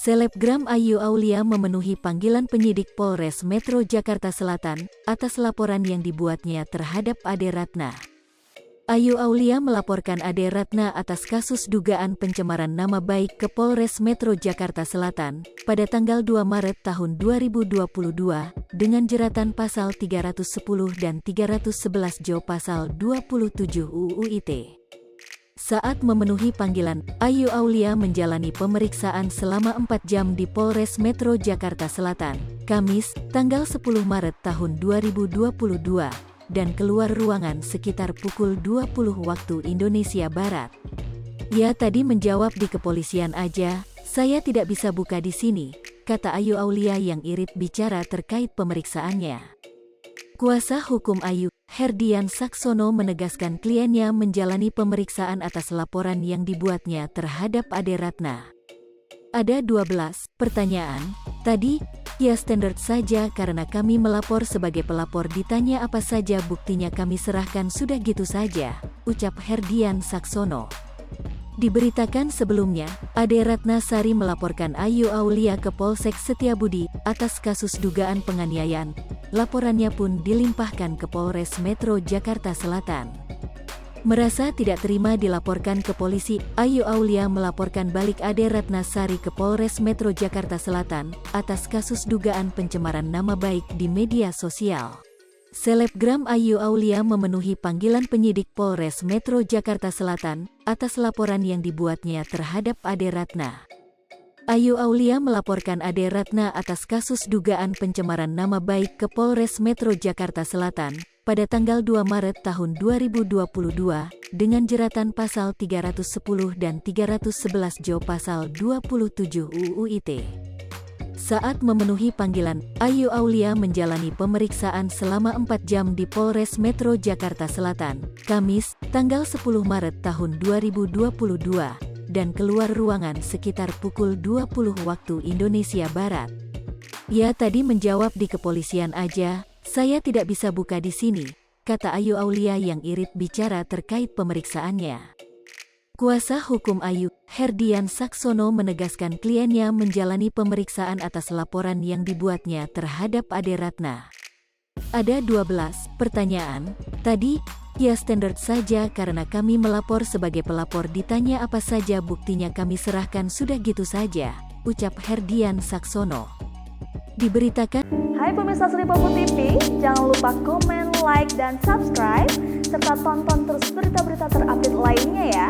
Selebgram Ayu Aulia memenuhi panggilan penyidik Polres Metro Jakarta Selatan atas laporan yang dibuatnya terhadap Ade Ratna. Ayu Aulia melaporkan Ade Ratna atas kasus dugaan pencemaran nama baik ke Polres Metro Jakarta Selatan pada tanggal 2 Maret tahun 2022 dengan jeratan pasal 310 dan 311 Jo pasal 27 UU ITE. Saat memenuhi panggilan, Ayu Aulia menjalani pemeriksaan selama 4 jam di Polres Metro Jakarta Selatan, Kamis, tanggal 10 Maret tahun 2022, dan keluar ruangan sekitar pukul 20 waktu Indonesia Barat. "Ya tadi menjawab di kepolisian aja, saya tidak bisa buka di sini," kata Ayu Aulia yang irit bicara terkait pemeriksaannya. Kuasa hukum Ayu, Herdian Saksono menegaskan kliennya menjalani pemeriksaan atas laporan yang dibuatnya terhadap Ade Ratna. Ada 12 pertanyaan. Tadi, ya standar saja karena kami melapor sebagai pelapor, ditanya apa saja buktinya kami serahkan sudah gitu saja, ucap Herdian Saksono. Diberitakan sebelumnya, Ade Ratna Sari melaporkan Ayu Aulia ke Polsek Setiabudi atas kasus dugaan penganiayaan. Laporannya pun dilimpahkan ke Polres Metro Jakarta Selatan. Merasa tidak terima dilaporkan ke polisi, Ayu Aulia melaporkan balik Ade Ratna Sari ke Polres Metro Jakarta Selatan atas kasus dugaan pencemaran nama baik di media sosial. Selebgram Ayu Aulia memenuhi panggilan penyidik Polres Metro Jakarta Selatan atas laporan yang dibuatnya terhadap Ade Ratna. Ayu Aulia melaporkan Ade Ratna atas kasus dugaan pencemaran nama baik ke Polres Metro Jakarta Selatan pada tanggal 2 Maret tahun 2022 dengan jeratan pasal 310 dan 311 Jo pasal 27 UU ITE. Saat memenuhi panggilan, Ayu Aulia menjalani pemeriksaan selama 4 jam di Polres Metro Jakarta Selatan, Kamis, tanggal 10 Maret tahun 2022. Dan keluar ruangan sekitar pukul 20 waktu Indonesia Barat. "Ya tadi menjawab di kepolisian aja, saya tidak bisa buka di sini," kata Ayu Aulia yang irit bicara terkait pemeriksaannya. Kuasa hukum Ayu, Herdian Saksono menegaskan kliennya menjalani pemeriksaan atas laporan yang dibuatnya terhadap Ade Ratna. Ada 12 pertanyaan. Tadi, ya standar saja karena kami melapor sebagai pelapor, ditanya apa saja buktinya kami serahkan sudah gitu saja, ucap Herdian Saksono. Diberitakan. Hai pemirsa Sri Popo TV, jangan lupa komen, like, dan subscribe, serta tonton terus berita-berita terupdate lainnya ya.